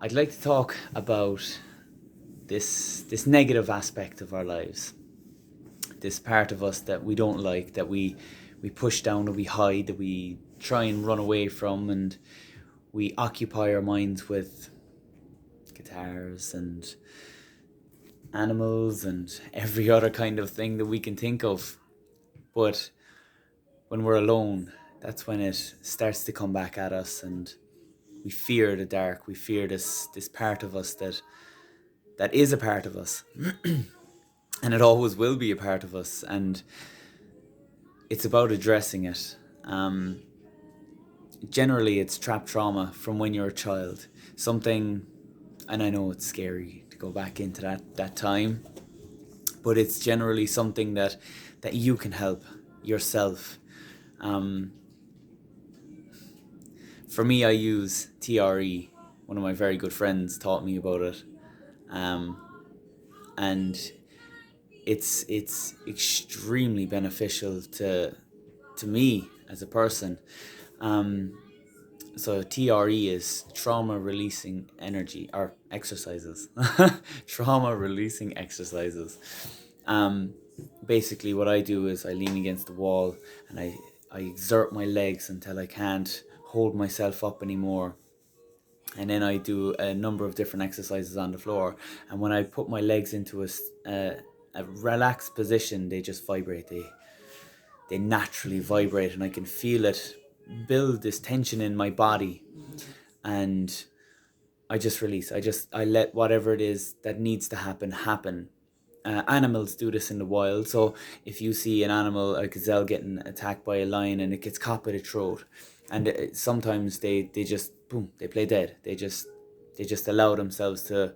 I'd like to talk about this negative aspect of our lives, this part of us that we don't like, that we push down, that we hide, that we try and run away from, and we occupy our minds with guitars and animals and every other kind of thing that we can think of. But when we're alone, that's when it starts to come back at us, and we fear the dark. We fear this part of us that is a part of us, and it always will be a part of us. And it's about addressing it. Generally, it's trapped trauma from when you're a child. Something, and I know it's scary to go back into that time, but it's generally something that you can help yourself. Um, for me, I use TRE. One of my very good friends taught me about it, and it's extremely beneficial to me as a person. So TRE is trauma releasing energy or exercises. Trauma releasing exercises. Um, Basically, what I do is I lean against the wall and I exert my legs until I can't hold myself up anymore. And then I do a number of different exercises on the floor. And when I put my legs into a relaxed position, they just vibrate. They naturally vibrate, and I can feel it build this tension in my body. And I just release. I let whatever it is that needs to happen. Animals do this in the wild. So if you see an animal, a gazelle, getting attacked by a lion and it gets caught by the throat, and sometimes they just boom, they play dead. They just allow themselves to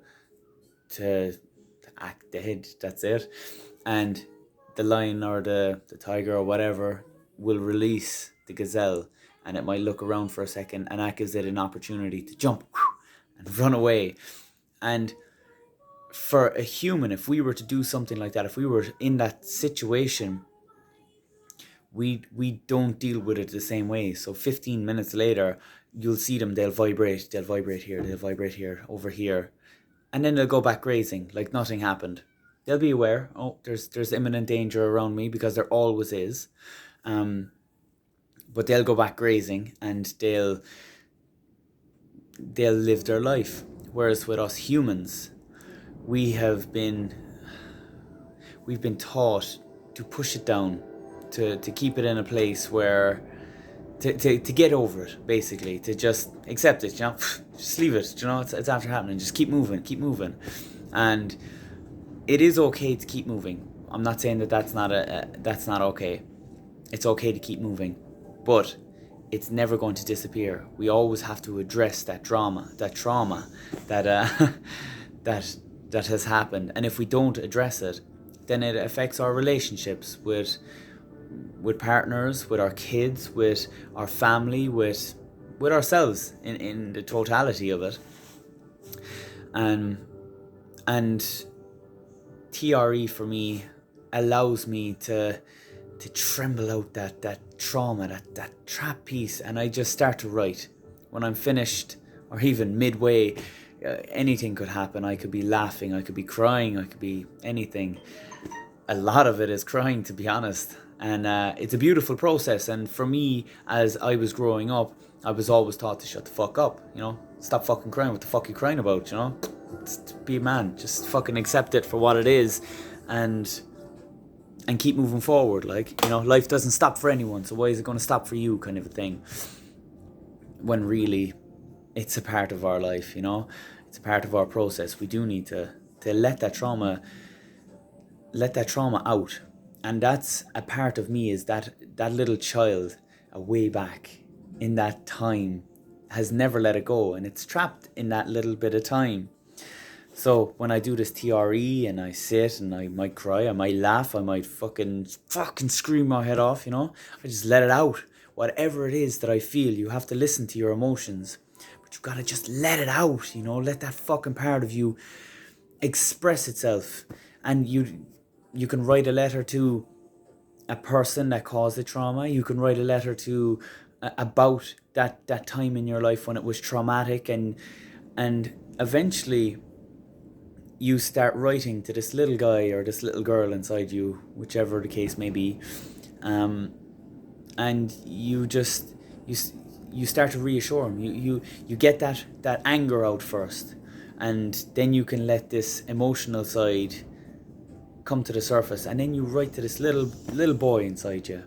act dead. That's it. And the lion or the tiger or whatever will release the gazelle, and it might look around for a second, and that gives it an opportunity to jump and run away. And for a human, if we were to do something like that, if we were in that situation, we don't deal with it the same way. So 15 minutes later, you'll see them, they'll vibrate here, they'll vibrate here, over here, and then they'll go back grazing like nothing happened. They'll be aware, oh, there's imminent danger around me, because there always is. But they'll go back grazing, and they'll live their life. Whereas with us humans, we have been we've been taught to push it down, to keep it in a place where to get over it, basically, to just accept it, just leave it, it's after happening, just keep moving. And it is okay to keep moving. I'm not saying that that's not okay. It's okay to keep moving, but it's never going to disappear. We always have to address that trauma that that that has happened. And if we don't address it, then it affects our relationships with partners, with our kids, with our family, with ourselves in the totality of it. And TRE for me allows me to tremble out that trauma, that trap piece, and I just start to write. When I'm finished, or even midway, anything could happen. I could be laughing, I could be crying, I could be anything. A lot of it is crying, to be honest, and it's a beautiful process. And for me, as I was growing up, I was always taught to shut the fuck up, stop fucking crying. What the fuck are you crying about, Just be a man, just fucking accept it for what it is, and keep moving forward. Life doesn't stop for anyone, so why is it going to stop for you, kind of a thing, when really it's a part of our life. It's a part of our process. We do need to let that trauma out. And that's a part of me, is that little child way back in that time has never let it go, and it's trapped in that little bit of time. So when I do this TRE and I sit and I might cry, I might laugh, I might fucking scream my head off, I just let it out. Whatever it is that I feel, you have to listen to your emotions, but you gotta just let it out, let that fucking part of you express itself. And you can write a letter to a person that caused the trauma. You can write a letter to about that time in your life when it was traumatic, and And eventually you start writing to this little guy or this little girl inside you, whichever the case may be, and you you start to reassure him. You get that anger out first, and then you can let this emotional side come to the surface, and then you write to this little boy inside you.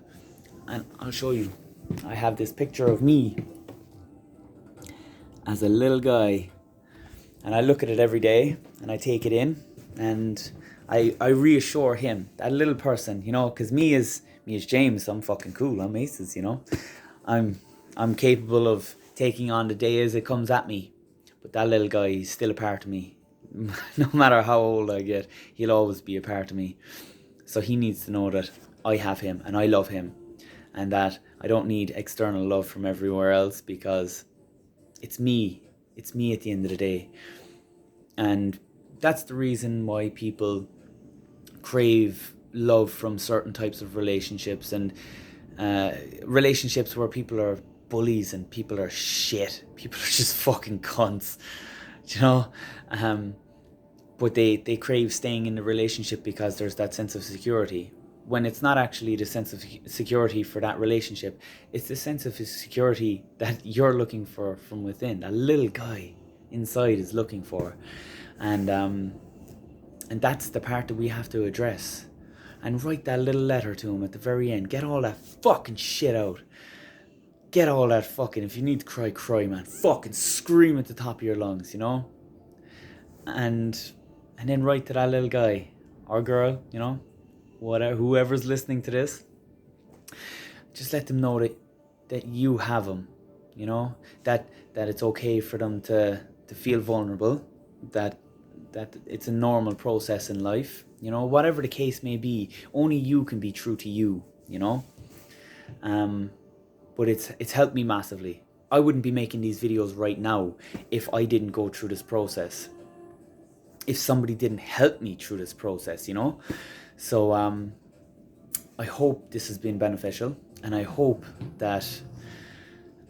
And I'll show you. I have this picture of me as a little guy, and I look at it every day, and I take it in, and I reassure him, that little person, you know, because me as James, I'm fucking cool. I'm aces, you know. I'm capable of taking on the day as it comes at me, but that little guy, he's still a part of me. No matter how old I get, he'll always be a part of me. So he needs to know that I have him and I love him, and that I don't need external love from everywhere else, because it's me. It's me at the end of the day. And that's the reason why people crave love from certain types of relationships, and relationships where people are bullies and people are shit. People are just fucking cunts, you know. But they crave staying in the relationship because there's that sense of security, when it's not actually the sense of security for that relationship. It's the sense of security that you're looking for from within, a little guy inside is looking for. And that's the part that we have to address, and write that little letter to him at the very end. Get all that fucking shit out. Get all that fucking, if you need to cry, cry, man. Fucking scream at the top of your lungs, you know? And then write to that little guy or girl, you know, whatever, whoever's listening to this. Just let them know that you have them, you know, that it's okay for them to feel vulnerable, that it's a normal process in life, you know, whatever the case may be. Only you can be true to you, you know. But it's helped me massively. I wouldn't be making these videos right now if I didn't go through this process, if somebody didn't help me through this process, you know. So I hope this has been beneficial, and I hope that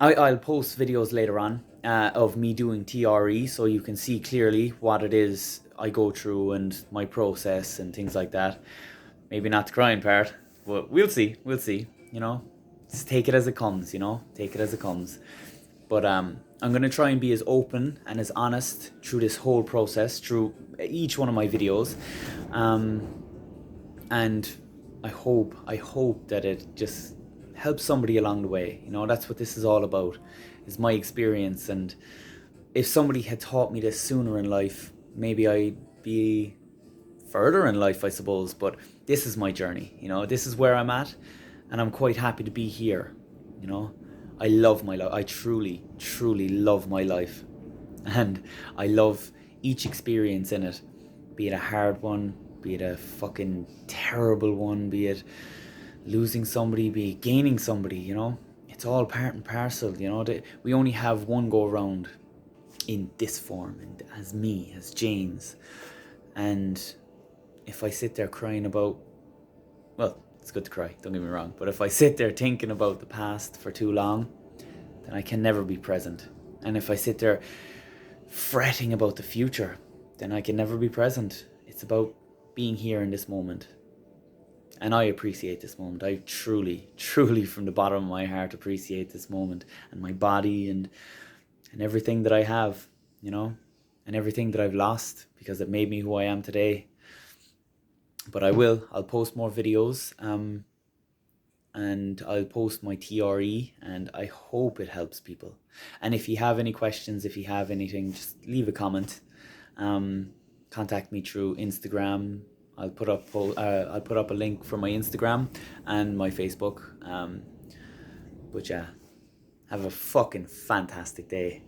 I'll post videos later on of me doing TRE, so you can see clearly what it is I go through and my process and things like that. Maybe not the crying part, but we'll see, you know. Just take it as it comes, you know, take it as it comes. But I'm going to try and be as open and as honest through this whole process, through each one of my videos. And I hope that it just helps somebody along the way. You know, that's what this is all about, is my experience. And if somebody had taught me this sooner in life, maybe I'd be further in life, I suppose. But this is my journey, you know, this is where I'm at, and I'm quite happy to be here, you know. I love my life. I truly love my life, and I love each experience in it, be it a hard one, be it a fucking terrible one, be it losing somebody, be it gaining somebody, you know. It's all part and parcel, you know. We only have one go round in this form, and as me, as James. And if I sit there crying about, well, it's good to cry, don't get me wrong, but if I sit there thinking about the past for too long, then I can never be present. And if I sit there fretting about the future, then I can never be present. It's about being here in this moment. And I appreciate this moment. I truly from the bottom of my heart appreciate this moment, and my body, and everything that I have, you know, and everything that I've lost, because it made me who I am today. But I'll post more videos, and I'll post my TRE, and I hope it helps people. And if you have any questions, if you have anything, just leave a comment. Contact me through Instagram. I'll put up a link for my Instagram and my Facebook. But yeah, have a fucking fantastic day,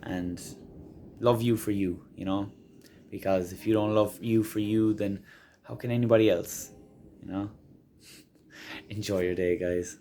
and love you for you, you know, because if you don't love you for you, then how can anybody else, you know? Enjoy your day, guys.